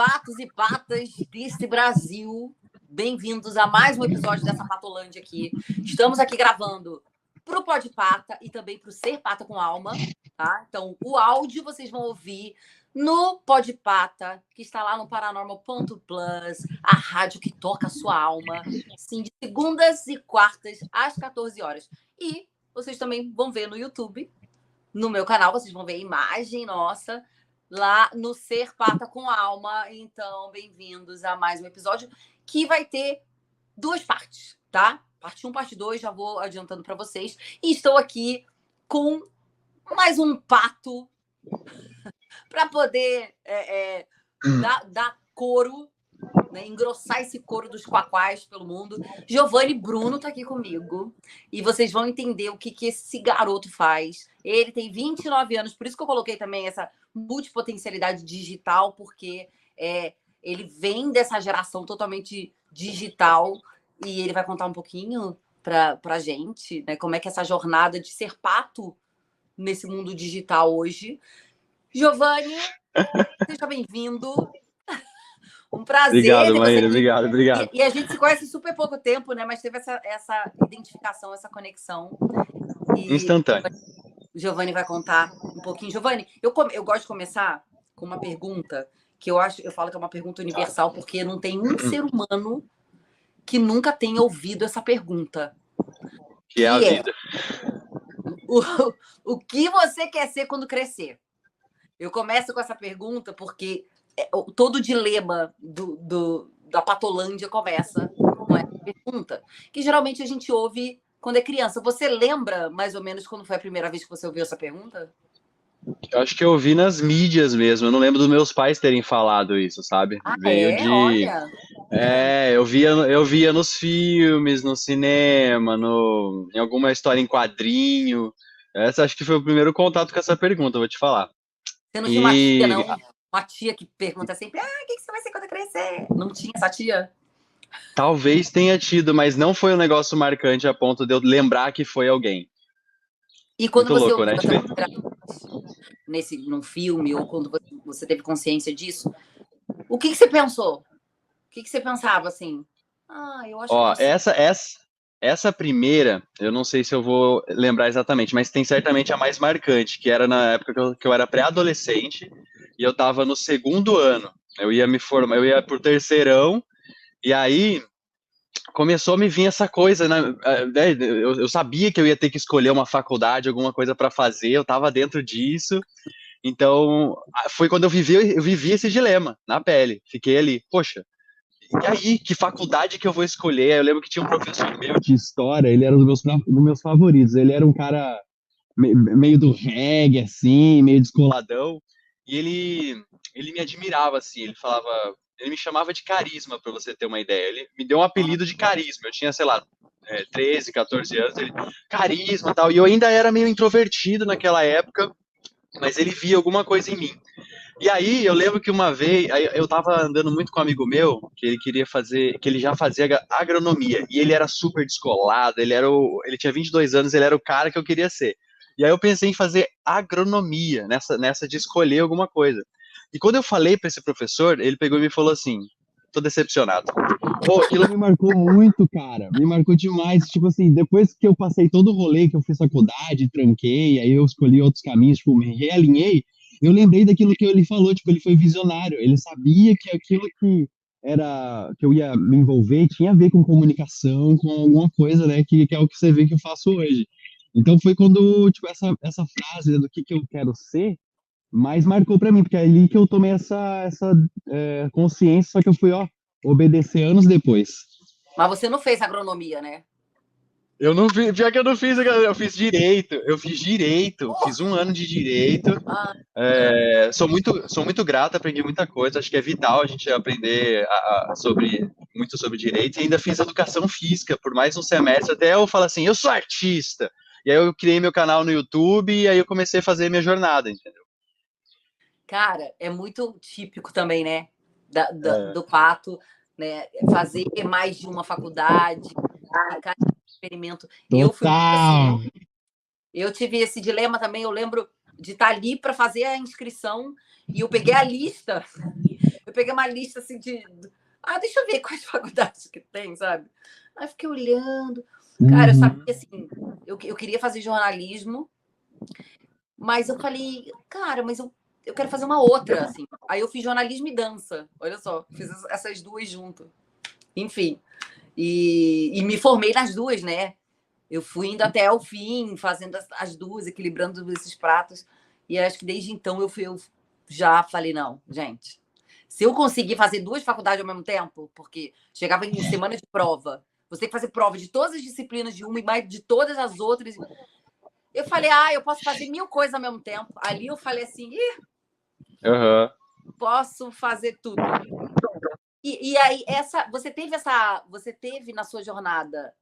patos e patas desse Brasil, bem-vindos a mais um episódio dessa Patolândia aqui. Estamos aqui gravando para o Pode Pata e também para o Ser Pata com Alma, tá? Então, o áudio vocês vão ouvir no Pode Pata, que está lá no Paranormal.plus, a rádio que toca a sua alma, sim, de segundas e quartas às 14 horas. E vocês também vão ver no YouTube, no meu canal, vocês vão ver a imagem nossa lá no Ser Pata com Alma. Então, bem-vindos a mais um episódio que vai ter duas partes, tá? Parte 1, parte 2, já vou adiantando para vocês. E estou aqui com mais um pato para poder dar coro, né? Engrossar esse coro dos quaquais pelo mundo. Giovanni Bruno tá aqui comigo. E vocês vão entender o que esse garoto faz. Ele tem 29 anos, por isso que eu coloquei também essa multipotencialidade digital, porque ele vem dessa geração totalmente digital e ele vai contar um pouquinho pra gente, né, como é que é essa jornada de ser pato nesse mundo digital hoje. Giovanni, seja bem-vindo. Um prazer. Obrigado, Maíra. Obrigado. E a gente se conhece super pouco tempo, né? Mas teve essa identificação, essa conexão. Instantâneo. O Giovanni vai contar um pouquinho. Giovanni, eu gosto de começar com uma pergunta que eu falo que é uma pergunta universal, porque não tem um ser humano que nunca tenha ouvido essa pergunta. Que é a vida. O que você quer ser quando crescer? Eu começo com essa pergunta porque todo o dilema da Patolândia começa com essa pergunta, que geralmente a gente ouve quando é criança. Você lembra mais ou menos quando foi a primeira vez que você ouviu essa pergunta? Eu acho que eu ouvi nas mídias mesmo. Eu não lembro dos meus pais terem falado isso, sabe? Olha. Eu via nos filmes, no cinema, em alguma história em quadrinho. Essa acho que foi o primeiro contato com essa pergunta, vou te falar. Você não tinha uma tia, não? Uma tia que pergunta sempre, o que você vai ser quando crescer? Não tinha essa tia? Talvez tenha tido, mas não foi um negócio marcante a ponto de eu lembrar que foi alguém. E quando muito você louco, né? Num filme, ou quando você teve consciência disso, o que você pensou? O que você pensava, assim? Eu acho que essa primeira, eu não sei se eu vou lembrar exatamente, mas tem certamente a mais marcante, que era na época que eu era pré-adolescente e eu estava no segundo ano. Eu ia me formar, eu ia pro terceirão, e aí começou a me vir essa coisa, né? Eu sabia que eu ia ter que escolher uma faculdade, alguma coisa para fazer, eu estava dentro disso. Então, foi quando eu vivi esse dilema na pele. Fiquei ali, poxa, e aí, que faculdade que eu vou escolher? Eu lembro que tinha um professor meu de história, ele era dos meus favoritos. Ele era um cara meio do reggae, assim, meio descoladão. E ele me admirava, assim. Ele me chamava de Carisma, para você ter uma ideia. Ele me deu um apelido de Carisma. Eu tinha, sei lá, 13, 14 anos. Ele, Carisma e tal. E eu ainda era meio introvertido naquela época, mas ele via alguma coisa em mim. E aí, eu lembro que uma vez, eu tava andando muito com um amigo meu, que ele já fazia agronomia, e ele era super descolado, ele tinha 22 anos, ele era o cara que eu queria ser. E aí eu pensei em fazer agronomia, nessa de escolher alguma coisa. E quando eu falei para esse professor, ele pegou e me falou assim, tô decepcionado. Pô, aquilo me marcou muito, cara, me marcou demais, tipo assim, depois que eu passei todo o rolê, que eu fiz faculdade, tranquei, aí eu escolhi outros caminhos, tipo, me realinhei, eu lembrei daquilo que ele falou, tipo, ele foi visionário, ele sabia que aquilo que eu ia me envolver tinha a ver com comunicação, com alguma coisa, né, que é o que você vê que eu faço hoje. Então foi quando, tipo, essa frase, né, do que eu quero ser, mais marcou pra mim, porque é ali que eu tomei essa consciência, só que eu fui, obedecer anos depois. Mas você não fez agronomia, né? Eu não fiz, pior que eu não fiz, eu fiz direito, fiz um ano de direito. Sou muito grato, aprendi muita coisa, acho que é vital a gente aprender muito sobre direito, e ainda fiz educação física por mais um semestre, até eu falo assim, eu sou artista, e aí eu criei meu canal no YouTube, e aí eu comecei a fazer minha jornada, entendeu? Cara, é muito típico também, né, do pato, né, fazer mais de uma faculdade, ficar em experimento. Total. Eu tive esse dilema também, eu lembro de estar ali para fazer a inscrição e eu peguei a lista Eu peguei uma lista assim de. Ah, deixa eu ver quais faculdades que tem, sabe? Aí fiquei olhando. Cara, eu sabia que assim, eu queria fazer jornalismo, mas eu falei, cara, mas eu quero fazer uma outra, assim. Aí eu fiz jornalismo e dança. Olha só, fiz essas duas juntas. Enfim. E me formei nas duas, né? Eu fui indo até o fim, fazendo as duas, equilibrando esses pratos. E acho que desde então eu já falei, não, gente. Se eu conseguir fazer duas faculdades ao mesmo tempo, porque chegava em semana de prova, você tem que fazer prova de todas as disciplinas de uma e mais de todas as outras. Eu falei, eu posso fazer 1000 coisas ao mesmo tempo. Ali eu falei assim, posso fazer tudo. E aí, você teve na sua jornada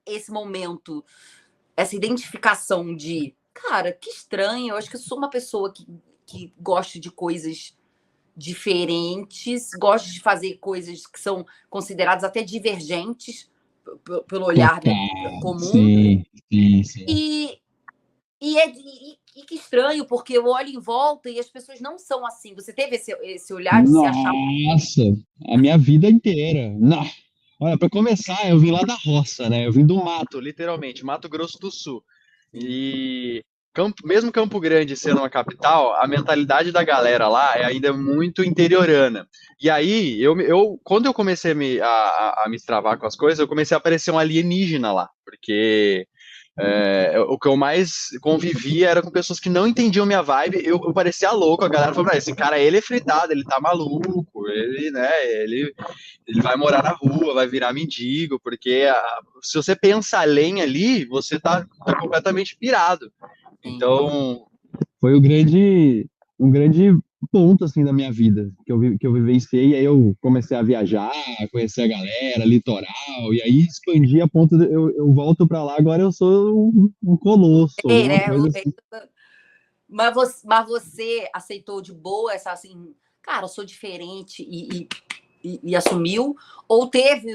esse momento, essa identificação de, cara, que estranho, eu acho que eu sou uma pessoa que gosta de coisas diferentes, gosta de fazer coisas que são consideradas até divergentes pelo olhar, né, comum. Sim. E que estranho, porque eu olho em volta e as pessoas não são assim. Você teve esse olhar de se achar. Nossa, a minha vida inteira. Não. Olha, para começar, eu vim lá da roça, né? Eu vim do mato, Literalmente, Mato Grosso do Sul. E mesmo Campo Grande sendo uma capital, a mentalidade da galera lá é ainda muito interiorana. E aí, quando eu comecei a me travar com as coisas, eu comecei a aparecer um alienígena lá, porque o que eu mais convivia era com pessoas que não entendiam minha vibe. Eu parecia louco, a galera falou: esse cara, ele é fritado, ele tá maluco, ele vai morar na rua, vai virar mendigo, porque se você pensa além ali, você tá completamente pirado. Então, foi um grande ponto assim da minha vida que eu vivenciei. Aí eu comecei a viajar, conhecer a galera, litoral, e aí expandi a ponto de eu volto para lá. Agora eu sou um colosso, alguma Né? coisa assim. Mas você aceitou de boa essa assim, cara, eu sou diferente e assumiu? Ou teve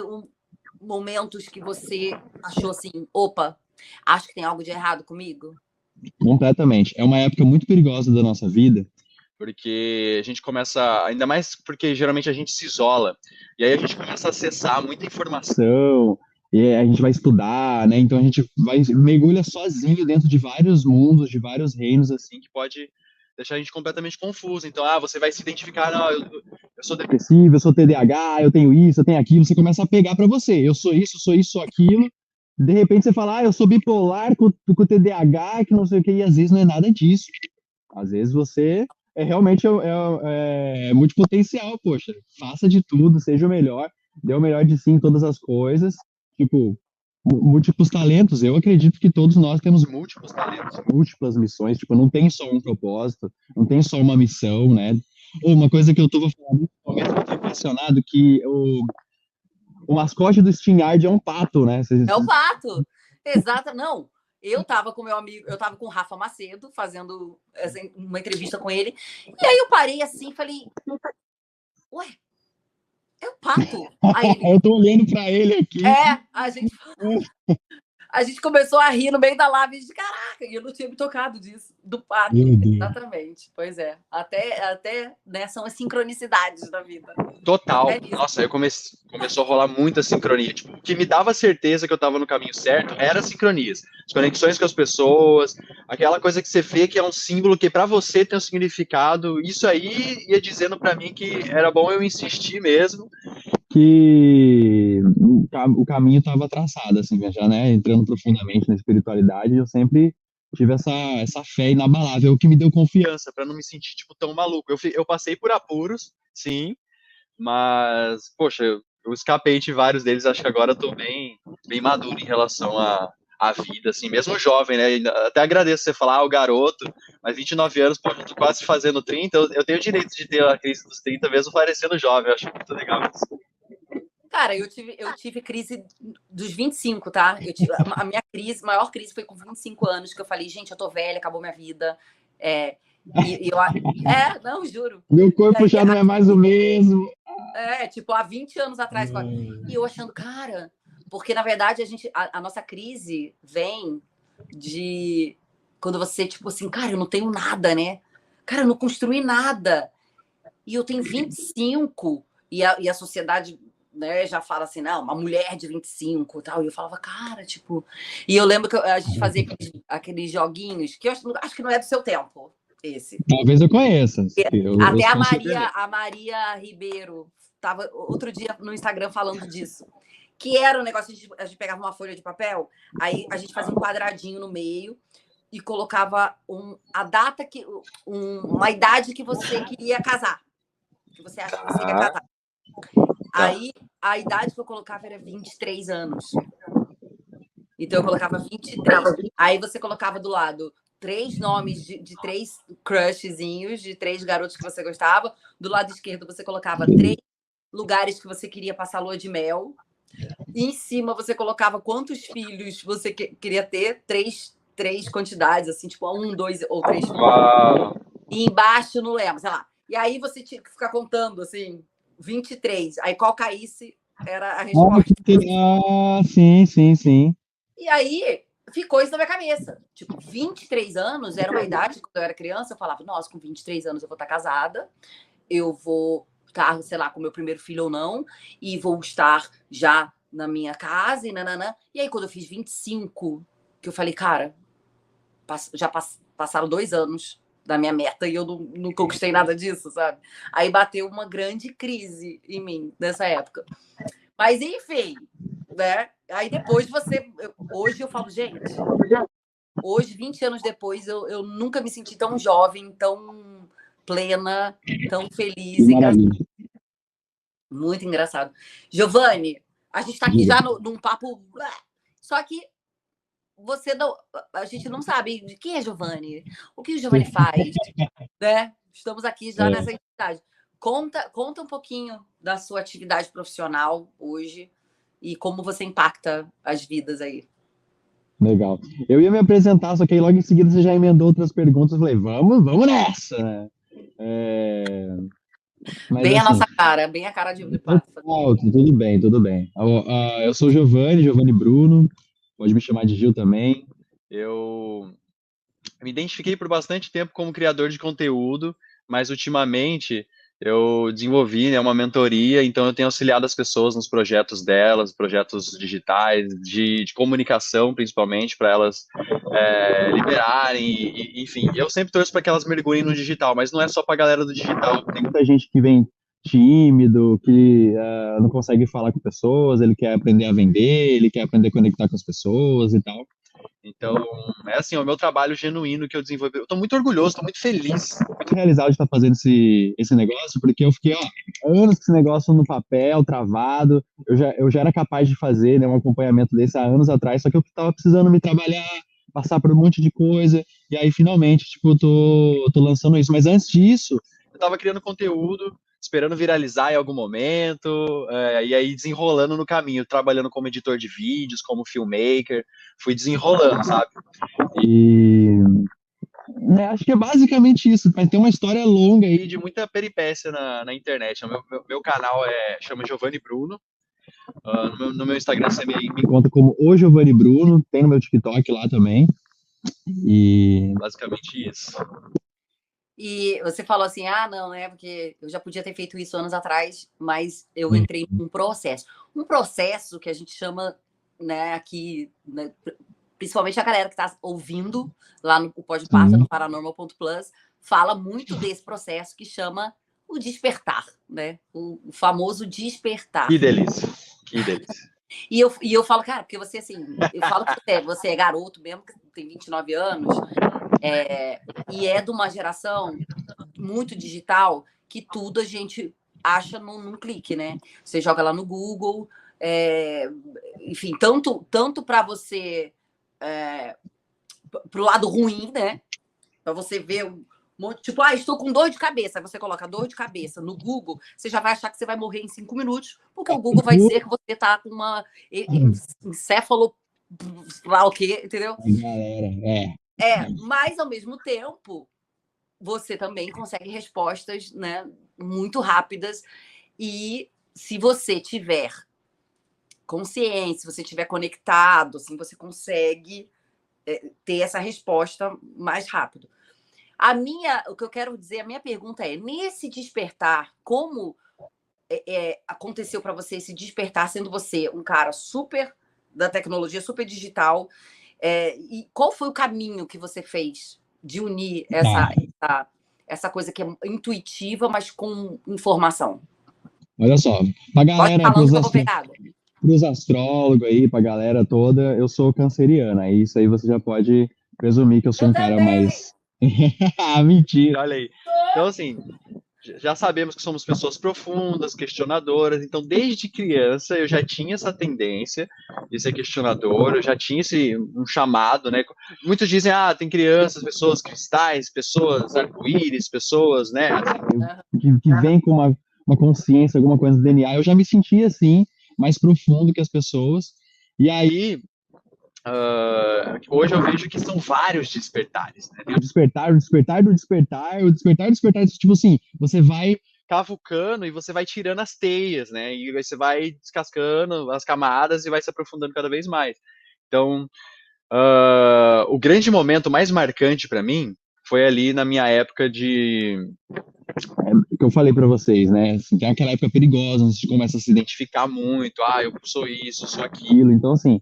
momentos que você achou assim, opa, acho que tem algo de errado comigo? Completamente. É uma época muito perigosa da nossa vida. Porque a gente começa, ainda mais porque geralmente a gente se isola, e aí a gente começa a acessar muita informação, E a gente vai estudar, né? Então a gente mergulha sozinho dentro de vários mundos, de vários reinos, assim. que pode deixar a gente completamente confuso. Então, você vai se identificar, não, eu sou Depressivo, eu sou TDAH, eu tenho isso, eu tenho aquilo. Você começa a pegar para você. Eu sou isso, sou aquilo. De repente você fala, eu sou bipolar com TDAH, que não sei o que, e às vezes não é nada disso. Às vezes você realmente é multipotencial, poxa. Faça de tudo, seja o melhor, dê o melhor de si em todas as coisas. Tipo, múltiplos talentos. Eu acredito que todos nós temos múltiplos talentos, múltiplas missões. Tipo, não tem só um propósito, não tem só uma missão, né? Uma coisa que eu tô falando no momento, eu tô impressionado que o mascote do SteamYard é um pato, né? É o pato. Exato. Não, eu tava com meu amigo, eu tava com o Rafa Macedo, fazendo uma entrevista com ele. E aí eu parei assim e falei, ué, é o pato. Aí ele, Eu tô olhando para ele aqui. a gente começou a rir no meio da live de caraca, e eu não tinha me tocado disso, do pato. Exatamente. Pois é. Até né, são as sincronicidades da vida. total. Nossa, aí começou a rolar muita sincronia. Tipo, o que me dava certeza que eu tava no caminho certo era as sincronias. As conexões com as pessoas, aquela coisa que você vê que é um símbolo que para você tem um significado. Isso aí ia dizendo para mim que era bom eu insistir mesmo. Que o caminho estava traçado, assim, já, né, entrando profundamente na espiritualidade, eu sempre tive essa fé inabalável, o que me deu confiança, Para não me sentir, tipo, tão maluco. Eu passei por apuros, sim, mas, poxa, eu escapei de vários deles, acho que agora eu tô bem maduro em relação à vida, assim, mesmo jovem, né? Até agradeço você falar, o garoto, mas 29 anos, pô, eu tô quase fazendo 30, eu tenho o direito de ter a crise dos 30 mesmo parecendo jovem, eu acho muito legal isso. Cara, eu tive crise dos 25, tá? A minha maior crise foi com 25 anos, que eu falei, gente, eu tô velha, acabou minha vida. Não, juro. Meu corpo já não é mais o mesmo. Tipo, há 20 anos atrás. E eu achando, cara, porque na verdade a nossa crise vem de quando você, tipo assim, cara, eu não tenho nada, né? Cara, eu não construí nada. e eu tenho 25, e a sociedade, né, já fala assim, não, uma mulher de 25 e tal. E eu falava, cara, tipo... E eu lembro que a gente fazia aqueles joguinhos, que eu acho que não é do seu tempo, esse. Talvez eu conheça. Até a Com certeza. Maria Ribeiro estava outro dia no Instagram falando disso. Que era um negócio, a gente pegava uma folha de papel, aí a gente fazia um quadradinho no meio e colocava a data uma idade que você queria casar. Que você acha que você ia casar. Aí a idade que eu colocava era 23 anos. Então eu colocava 23. Aí você colocava do lado 3 nomes de 3 crushzinhos, de 3 garotos que você gostava. Do lado esquerdo você colocava 3 lugares que você queria passar lua de mel. E em cima você colocava quantos filhos você queria ter, 3 quantidades, assim, tipo 1, 2 ou 3 filhos. Uau. E embaixo não lembro, sei lá. E aí você tinha que ficar contando, assim, 23. Aí qual caísse era a resposta. Sim. E aí ficou isso na minha cabeça. Tipo, 23 anos era uma idade, quando eu era criança, eu falava, nossa, com 23 anos eu vou estar casada, eu vou estar, sei lá, com meu primeiro filho ou não, e vou estar já na minha casa e nananã. E aí, quando eu fiz 25, que eu falei, cara, já passaram 2 anos da minha meta e eu não conquistei nada disso, sabe? Aí bateu uma grande crise em mim nessa época. Mas, enfim, né? Aí depois hoje eu falo, gente, hoje, 20 anos depois, eu nunca me senti tão jovem, tão plena, tão feliz. Maravilha. Muito engraçado. Giovanni, a gente está aqui já num papo. Só que a gente não sabe de quem é Giovanni, o que o Giovanni faz, né? Estamos aqui já nessa entidade. Conta um pouquinho da sua atividade profissional hoje e como você impacta as vidas aí. Legal. Eu ia me apresentar, só que aí logo em seguida você já emendou outras perguntas. Eu falei, vamos nessa, né? Mas Bem assim, a nossa cara, bem a cara de Páscoa. tudo bem, tudo bem. Eu sou o Giovanni Bruno, pode me chamar de Gil também. Eu me identifiquei por bastante tempo como criador de conteúdo, mas ultimamente eu desenvolvi, né, uma mentoria, então eu tenho auxiliado as pessoas nos projetos delas, projetos digitais, de comunicação principalmente, para elas liberarem, enfim. Eu sempre torço para que elas mergulhem no digital, mas não é só para a galera do digital. Tem Muita gente que vem tímido, que não consegue falar com pessoas, ele quer aprender a vender, ele quer aprender a conectar com as pessoas e tal. Então, é assim, é o meu trabalho genuíno que eu desenvolvi. Eu estou muito orgulhoso, estou muito feliz. Muito realizado de estar fazendo esse negócio, porque eu fiquei, anos com esse negócio no papel, travado. Eu já era capaz de fazer, né, um acompanhamento desse há anos atrás, só que eu estava precisando me trabalhar, passar por um monte de coisa, e aí finalmente, tipo, eu tô lançando isso. Mas antes disso, eu estava criando conteúdo, esperando viralizar em algum momento, e aí desenrolando no caminho, trabalhando como editor de vídeos, como filmmaker, fui desenrolando, sabe? E né, acho que é basicamente isso, mas tem uma história longa aí de muita peripécia na internet. Meu canal chama Giovanni Bruno. No meu Instagram você me encontra como o Giovanni Bruno, tem no meu TikTok lá também. E basicamente isso. E você falou assim, não, né? Porque eu já podia ter feito isso anos atrás, mas eu entrei num processo. Um processo que a gente chama, né, aqui, né, principalmente a galera que está ouvindo lá no Podpata, no Paranormal.plus, fala muito desse processo que chama o despertar, né? O famoso despertar. Que delícia, que delícia. E eu falo, cara, porque você, assim, eu falo que você é garoto mesmo, que tem 29 anos, e é de uma geração muito digital que tudo a gente acha num clique, né? Você joga lá no Google, enfim, tanto para você, para o lado ruim, né? Para você ver tipo, estou com dor de cabeça. Aí você coloca dor de cabeça no Google, você já vai achar que você vai morrer em 5 minutos, porque o Google vai dizer que você está com uma encéfalo, lá o quê, entendeu? Galera, Mas ao mesmo tempo, você também consegue respostas, né, muito rápidas. E se você tiver consciência, se você estiver conectado, assim, você consegue ter essa resposta mais rápido. O que eu quero dizer, a minha pergunta é, nesse despertar, como aconteceu para você esse despertar, sendo você um cara super da tecnologia, super digital, e qual foi o caminho que você fez de unir essa coisa que é intuitiva, mas com informação? Olha só, pra Pode ir galera, falando que eu vou pegar água. pros astrólogos aí, pra galera toda, eu sou canceriana. Isso aí você já pode presumir que eu sou Eu um cara também! mais. Ah, mentira. Olha aí. Então, assim, já sabemos que somos pessoas profundas, questionadoras. Então, desde criança, eu já tinha essa tendência de ser questionador, eu já tinha um chamado, né? Muitos dizem, tem crianças, pessoas cristais, pessoas arco-íris, pessoas, né? Que vem com uma consciência, alguma coisa do DNA. Eu já me sentia assim, mais profundo que as pessoas. E aí, hoje eu vejo que são vários despertares, né? Tem o despertar, o despertar do despertar, o despertar do despertar, tipo assim, você vai cavucando e você vai tirando as teias, né? E você vai descascando as camadas e vai se aprofundando cada vez mais. Então, o grande momento mais marcante para mim foi ali na minha época que eu falei para vocês, né? Assim, tem aquela época perigosa, onde você começa a se identificar muito, eu sou isso, sou aquilo. Então, assim,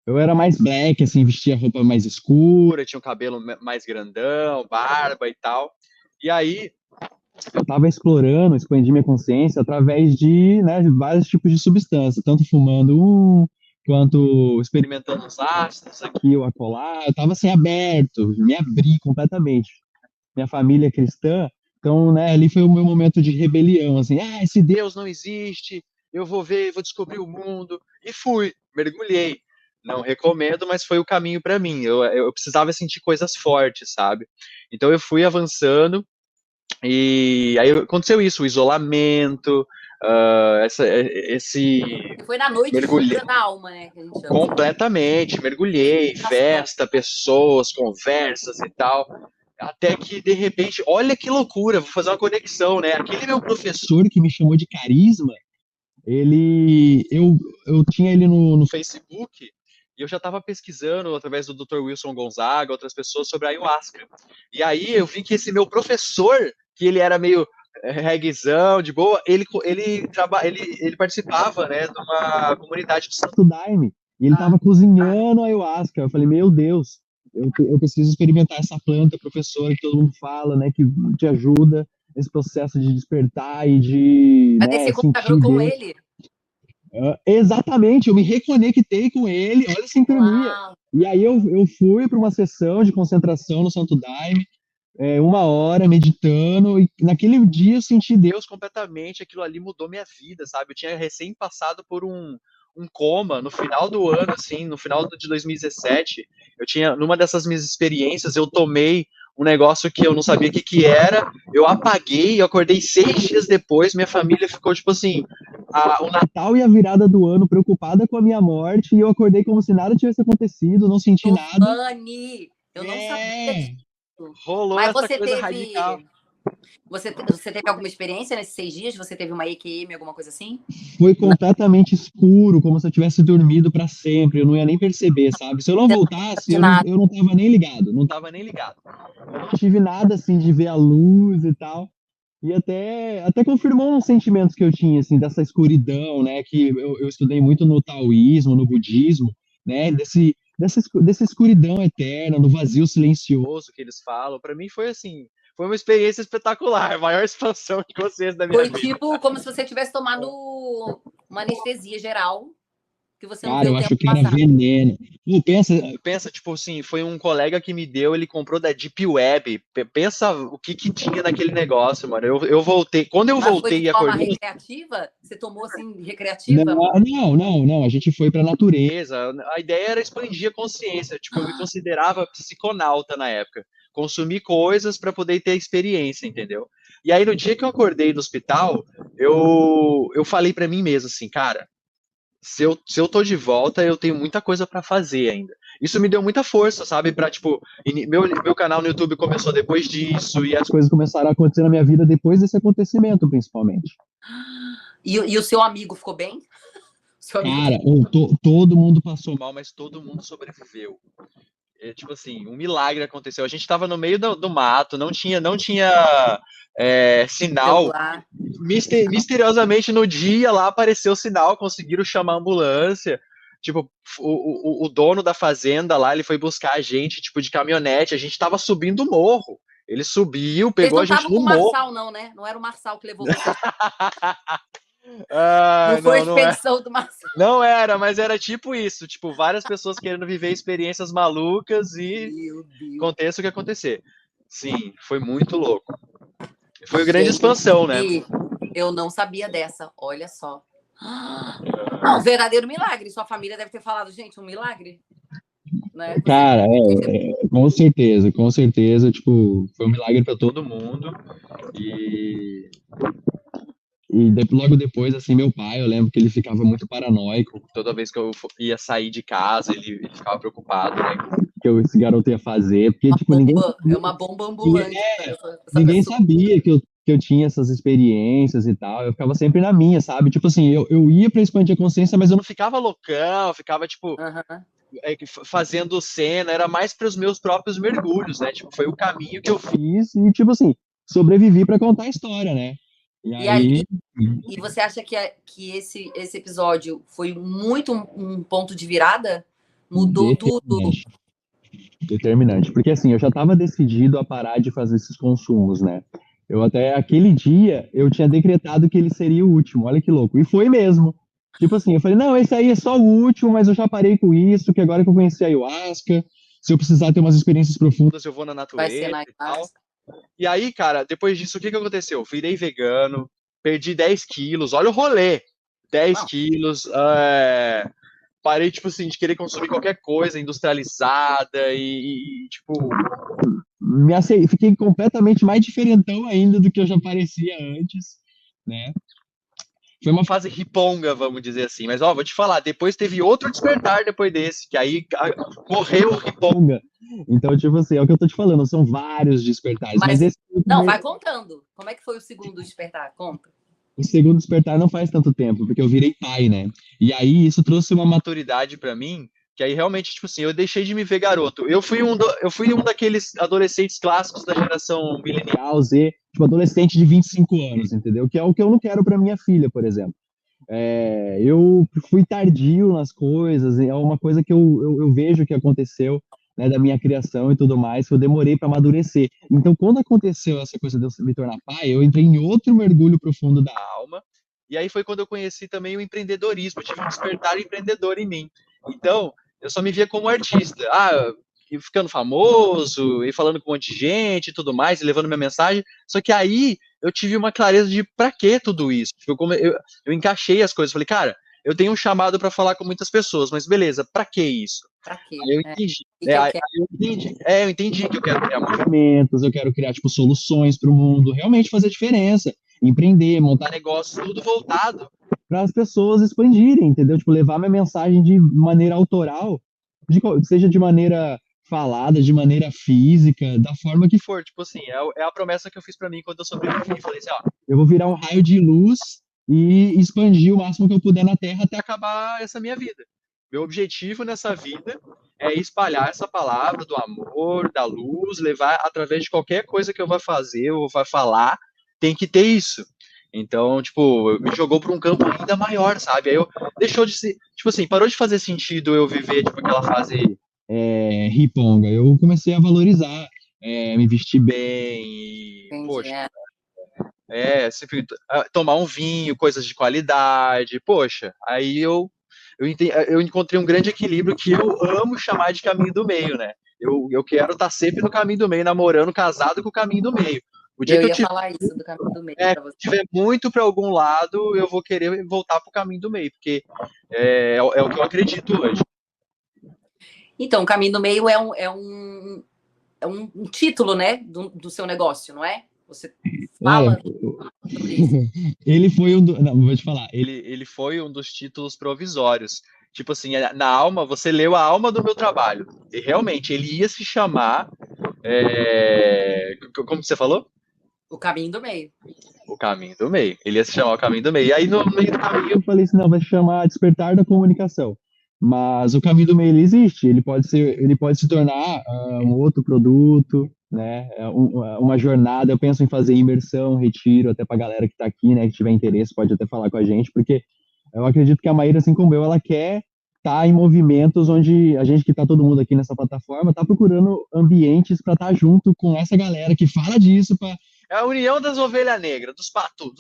eu era mais black, assim, vestia roupa mais escura, tinha o cabelo mais grandão, barba e tal. E aí, eu tava explorando, expandi minha consciência através de, né, vários tipos de substância, tanto fumando quanto experimentando os ácidos aqui ou acolá. Eu tava assim, aberto, me abri completamente. Minha família é cristã, então, né, ali foi o meu momento de rebelião, assim, esse Deus não existe, eu vou ver, vou descobrir o mundo, e fui, mergulhei. Não recomendo, mas foi o caminho para mim. Eu precisava sentir coisas fortes, sabe? Então eu fui avançando, e aí aconteceu isso, o isolamento, esse Foi na noite escura da alma, né? Que a gente chama. Completamente, mergulhei, festa, pessoas, conversas e tal. Até que, de repente, olha que loucura, vou fazer uma conexão, né? Aquele meu professor que me chamou de carisma, eu tinha ele no Facebook e eu já estava pesquisando através do Dr. Wilson Gonzaga, outras pessoas sobre a ayahuasca. E aí eu vi que esse meu professor, que ele era meio reguezão, de boa, ele participava, né, de uma comunidade do Santo Daime. E ele estava cozinhando a ayahuasca. Eu falei, meu Deus, eu preciso experimentar essa planta, professora, que todo mundo fala, né, que te ajuda nesse processo de despertar e de, Mas né, você consagrou sentir com Deus. ele? Exatamente, eu me reconectei com ele, olha a sincronia. Uau. E aí eu fui para uma sessão de concentração no Santo Daime, 1 hora meditando, e naquele dia eu senti Deus completamente, aquilo ali mudou minha vida, sabe? Eu tinha recém passado por um coma no final do ano, assim, no final de 2017, numa dessas minhas experiências, eu tomei um negócio que eu não sabia o que era, eu apaguei, eu acordei 6 dias depois, minha família ficou, tipo assim, o Natal e a virada do ano preocupada com a minha morte, e eu acordei como se nada tivesse acontecido, não senti nada. Giovanni, eu não sabia disso. Rolou Mas essa coisa radical. Você teve alguma experiência nesses 6 dias? Você teve uma EQM, alguma coisa assim? Foi completamente escuro, como se eu tivesse dormido para sempre. Eu não ia nem perceber, sabe? Se eu não voltasse, eu não tava nem ligado. Não tava nem ligado. Eu não tive nada assim de ver a luz e tal. E até confirmou uns sentimentos que eu tinha, assim, dessa escuridão, né? Que eu estudei muito no taoísmo, no budismo, né? Dessa escuridão eterna, no vazio silencioso que eles falam. Para mim foi assim, foi uma experiência espetacular, a maior expansão de consciência da minha vida. Foi tipo como se você tivesse tomado uma anestesia geral, que você não Cara, viu eu o acho tempo que era passar. veneno. Pensa, tipo assim, foi um colega que me deu, ele comprou da Deep Web. Pensa o que tinha naquele negócio, mano. Eu voltei, quando eu Mas foi voltei de e forma acordei. recreativa? Você tomou assim, recreativa? Não. A gente foi pra natureza. A ideia era expandir a consciência. Tipo, eu me considerava psiconauta na época. Consumir coisas para poder ter experiência, entendeu? E aí, no dia que eu acordei no hospital, eu falei para mim mesmo assim, cara, se eu tô de volta, eu tenho muita coisa para fazer ainda. Isso me deu muita força, sabe? Pra, tipo, meu canal no YouTube começou depois disso, e as coisas começaram a acontecer na minha vida depois desse acontecimento, principalmente. E o seu amigo ficou bem? Cara, todo mundo passou mal, mas todo mundo sobreviveu. tipo assim, um milagre aconteceu. A gente tava no meio do mato, não tinha sinal. Celular. Misteriosamente, no dia lá apareceu o sinal, conseguiram chamar a ambulância. Tipo, o dono da fazenda lá, ele foi buscar a gente, tipo, de caminhonete. A gente tava subindo o morro. Ele subiu, Vocês pegou não a gente estavam no com o morro. Marçal, não, né? Não era o Marçal que levou vocês. Ah, Não foi a não é. expedição do Marçal. Não era, mas era tipo isso. Tipo, várias pessoas querendo viver experiências malucas e Meu Deus. aconteça o que acontecer. Sim, foi muito louco. Foi grande Gente, expansão, né? eu não sabia dessa. Olha só. Não, um verdadeiro milagre. Sua família deve ter falado, gente, um milagre. Né? Cara, com certeza, com certeza, tipo, foi um milagre para todo mundo. E, logo depois, assim, meu pai, eu lembro que ele ficava muito paranoico. Toda vez que eu ia sair de casa, ele ficava preocupado, né? Que esse garoto ia fazer, porque, tipo, É uma bomba ambulante. ninguém sabia que eu tinha essas experiências e tal. Eu ficava sempre na minha, sabe? Tipo assim, eu ia pra expandir a consciência, mas eu não Ficava loucão, ficava, tipo, fazendo cena, era mais para os meus próprios mergulhos, né? Tipo, foi o caminho que eu fiz. fiz e, tipo assim, sobrevivi pra contar a história, né? E aí, e você acha que esse episódio foi muito um ponto de virada? Mudou tudo? Determinante. Porque assim, eu já estava decidido a parar de fazer esses consumos, né? Eu até aquele dia eu tinha decretado que ele seria o último. Olha que louco. E foi mesmo. Tipo assim, eu falei, não, esse aí é só o último, mas eu já parei com isso, que agora que eu conheci a ayahuasca, se eu precisar ter umas experiências profundas, eu vou na Vai ser natureza na e tal. E aí, cara, depois disso, o que aconteceu? Virei vegano, perdi 10 quilos, olha o rolê. 10 quilos, parei, tipo assim, de querer consumir qualquer coisa industrializada tipo... Fiquei completamente mais diferentão ainda do que eu já parecia antes, né? Foi uma fase riponga, vamos dizer assim. Mas, ó, vou te falar, depois teve outro despertar depois desse, que aí morreu o riponga. Então, tipo assim, é o que eu tô te falando, são vários despertares. Mas esse não, vai contando. Como é que foi o segundo despertar? Conta. O segundo despertar não faz tanto tempo, porque eu virei pai, né? E aí isso trouxe uma maturidade para mim, que aí realmente, tipo assim, eu deixei de me ver garoto. Eu fui um daqueles adolescentes clássicos da geração milenial Z, tipo, adolescente de 25 anos, entendeu? Que é o que eu não quero para minha filha, por exemplo. Eu fui tardio nas coisas, é uma coisa que eu vejo que aconteceu, né, da minha criação e tudo mais, que eu demorei para amadurecer. Então, quando aconteceu essa coisa de eu me tornar pai, eu entrei em outro mergulho profundo da alma, e aí foi quando eu conheci também o empreendedorismo, tive um despertar empreendedor em mim. Então, eu só me via como artista. E ficando famoso, e falando com um monte de gente e tudo mais, e levando minha mensagem. Só que aí eu tive uma clareza de pra que tudo isso. Eu encaixei as coisas, falei, cara, eu tenho um chamado para falar com muitas pessoas, mas beleza, pra que isso? Pra quê? Aí eu entendi. Eu entendi que eu quero criar movimentos, eu quero criar tipo soluções para o mundo, realmente fazer diferença, empreender, montar negócios, tudo voltado para as pessoas expandirem, entendeu? Tipo, levar minha mensagem de maneira autoral, seja de maneira falada, de maneira física, da forma que for. Tipo assim, é a promessa que eu fiz para mim quando eu sobrevivi. Falei assim, ó, eu vou virar um raio de luz e expandir o máximo que eu puder na Terra até acabar essa minha vida. Meu objetivo nessa vida é espalhar essa palavra do amor, da luz, levar através de qualquer coisa que eu vá fazer ou vá falar, tem que ter isso. Então, tipo, me jogou para um campo ainda maior, sabe? Aí eu deixou de ser, tipo assim, parou de fazer sentido eu viver, tipo, aquela fase riponga. Eu comecei a valorizar, me vestir bem, e, poxa, sempre tomar um vinho, coisas de qualidade, poxa, aí eu encontrei um grande equilíbrio que eu amo chamar de caminho do meio, né? Eu quero estar sempre no caminho do meio, namorando, casado com o caminho do meio. O dia eu que ia falar isso do caminho do meio. Se tiver muito para algum lado, eu vou querer voltar para o caminho do meio, porque é o que eu acredito hoje. Então, o caminho do meio é um título, né, do seu negócio, não é? Você fala sobre isso. Ele foi não, vou te falar. Ele foi um dos títulos provisórios. Tipo assim, na alma, você leu a alma do meu trabalho. E realmente, ele ia se chamar. Como você falou? O caminho do meio. O caminho do meio. Ele ia se chamar o caminho do meio. E aí, no meio do caminho, eu falei assim: não, vai se chamar Despertar da Comunicação. Mas o caminho do meio ele existe, ele pode se tornar um outro produto, né? Uma jornada. Eu penso em fazer imersão, retiro, até para a galera que está aqui, né? Que tiver interesse, pode até falar com a gente, porque eu acredito que a Maíra, assim como eu, ela quer estar em movimentos onde a gente que está todo mundo aqui nessa plataforma está procurando ambientes para estar junto com essa galera que fala disso. É a união das ovelhas negras, dos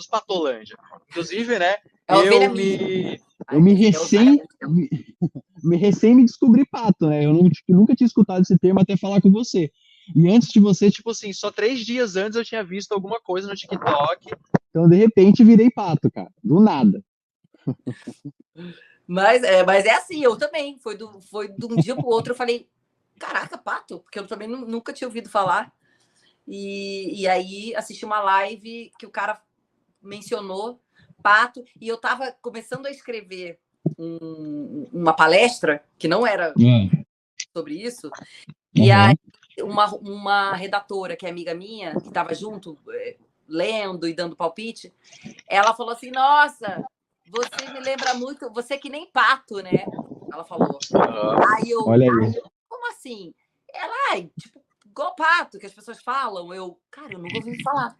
Patolândia. Inclusive, né? É a ovelha Eu me. Eu me Ai, recém me descobri pato, né? Eu nunca tinha escutado esse termo até falar com você. E antes de você, Tipo assim, só 3 dias antes eu tinha visto alguma coisa no TikTok. então de repente virei pato, cara, do nada. mas é assim, eu também. Foi de um dia para o outro, eu falei, caraca, pato, porque eu também nunca tinha ouvido falar. E aí assisti uma live que o cara mencionou pato, e eu estava começando a escrever uma palestra que não era sobre isso, e aí uma redatora, que é amiga minha, que estava junto, lendo e dando palpite, ela falou assim, nossa, você me lembra muito, você é que nem pato, né? Ela falou. Olha aí. Como assim? Ela, tipo, igual pato, que as pessoas falam. Cara, eu nunca ouvi falar.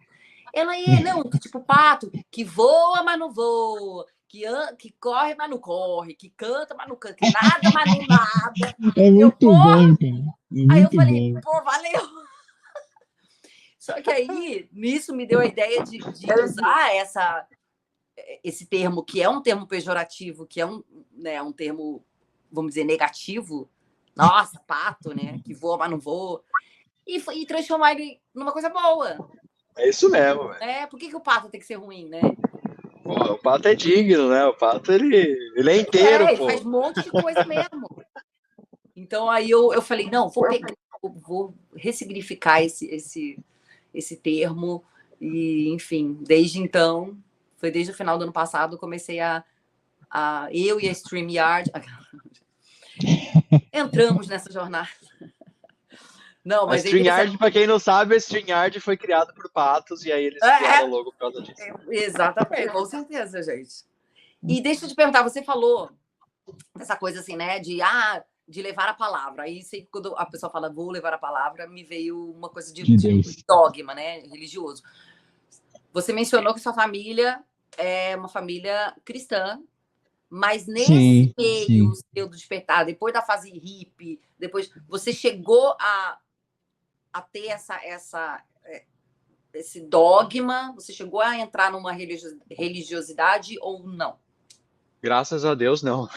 Ela não, que tipo pato, que voa, mas não voa, que corre, mas não corre, que canta, mas não canta, que nada, mas não nada. É muito bom, cara. Aí eu falei, pô, valeu. Só que aí, nisso me deu a ideia de usar esse termo, que é um termo pejorativo, que é um termo, vamos dizer, negativo. Nossa, pato, né? Que voa, mas não voa. E transformar ele numa coisa boa. É isso mesmo, velho. Por que o pato tem que ser ruim, né? Pô, o pato é digno, né? O pato, ele é inteiro, ele pô. faz um monte de coisa mesmo. Então, aí eu falei, não, vou ressignificar esse termo. E, enfim, desde então, foi desde o final do ano passado, comecei eu e a StreamYard entramos nessa jornada. Não, mas a StreamYard, para quem não sabe, a StreamYard foi criada por patos, e aí eles criaram logo por causa disso. Exatamente, com certeza, gente. E deixa eu te perguntar, você falou dessa coisa assim, né, de levar a palavra. Aí sempre quando a pessoa fala vou levar a palavra, me veio uma coisa de dogma, né, religioso. Você mencionou que sua família é uma família cristã, mas nesse meio seu despertar, depois da fase hippie, depois você chegou a ter esse dogma, você chegou a entrar numa religiosidade ou não? Graças a Deus, não.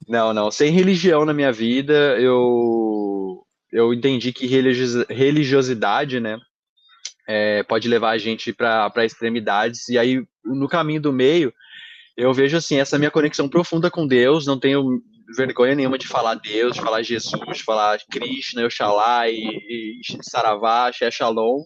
Não. Sem religião na minha vida, eu entendi que religiosidade, né, pode levar a gente para extremidades, e aí, no caminho do meio, eu vejo, assim, essa minha conexão profunda com Deus, não tenho vergonha nenhuma de falar Deus, de falar Jesus, de falar Krishna, Oxalá e Saravá, Shalom.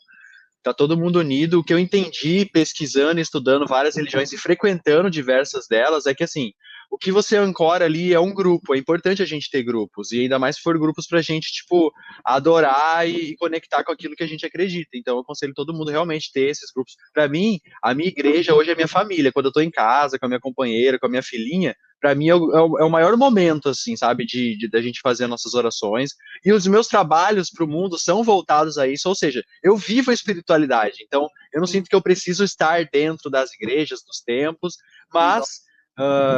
Tá todo mundo unido. O que eu entendi pesquisando, estudando várias religiões e frequentando diversas delas é que, assim, o que você ancora ali é um grupo. É importante a gente ter grupos, e ainda mais se for grupos pra gente, tipo, adorar e conectar com aquilo que a gente acredita. Então, eu aconselho todo mundo realmente ter esses grupos. Pra mim, a minha igreja hoje é minha família. Quando eu tô em casa, com a minha companheira, com a minha filhinha, para mim é o maior momento, assim, sabe, da gente fazer nossas orações. E os meus trabalhos para o mundo são voltados a isso, ou seja, eu vivo a espiritualidade, então eu não sinto que eu preciso estar dentro das igrejas, dos templos, mas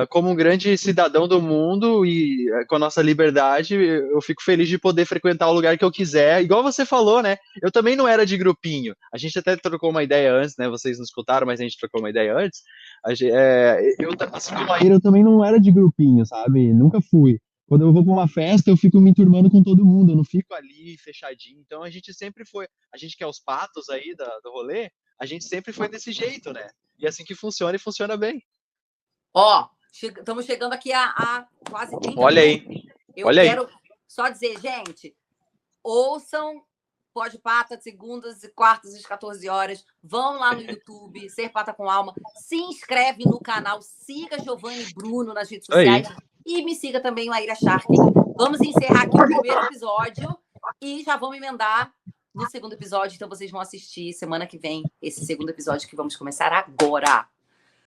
como um grande cidadão do mundo e com a nossa liberdade, eu fico feliz de poder frequentar o lugar que eu quiser. Igual você falou, né? Eu também não era de grupinho. A gente até trocou uma ideia antes, né? Vocês não escutaram, mas a gente trocou uma ideia antes. Eu também não era de grupinho, sabe? Nunca fui. Quando eu vou para uma festa, eu fico me enturmando com todo mundo, eu não fico ali fechadinho. Então a gente sempre foi, a gente que é os patos aí do rolê, a gente sempre foi desse jeito, né? E assim que funciona e funciona bem. Estamos chegando aqui a quase 30 Olha minutos. aí. Eu quero só dizer, gente, ouçam Pode Pata, de segundas e quartas às 14 horas. Vão lá no YouTube, Ser Pata com Alma. Se inscreve no canal, siga Giovanni e Bruno nas redes sociais. E me siga também, Maíra Sharkey. Vamos encerrar aqui o primeiro episódio e já vamos emendar no segundo episódio. Então, vocês vão assistir semana que vem esse segundo episódio que vamos começar agora.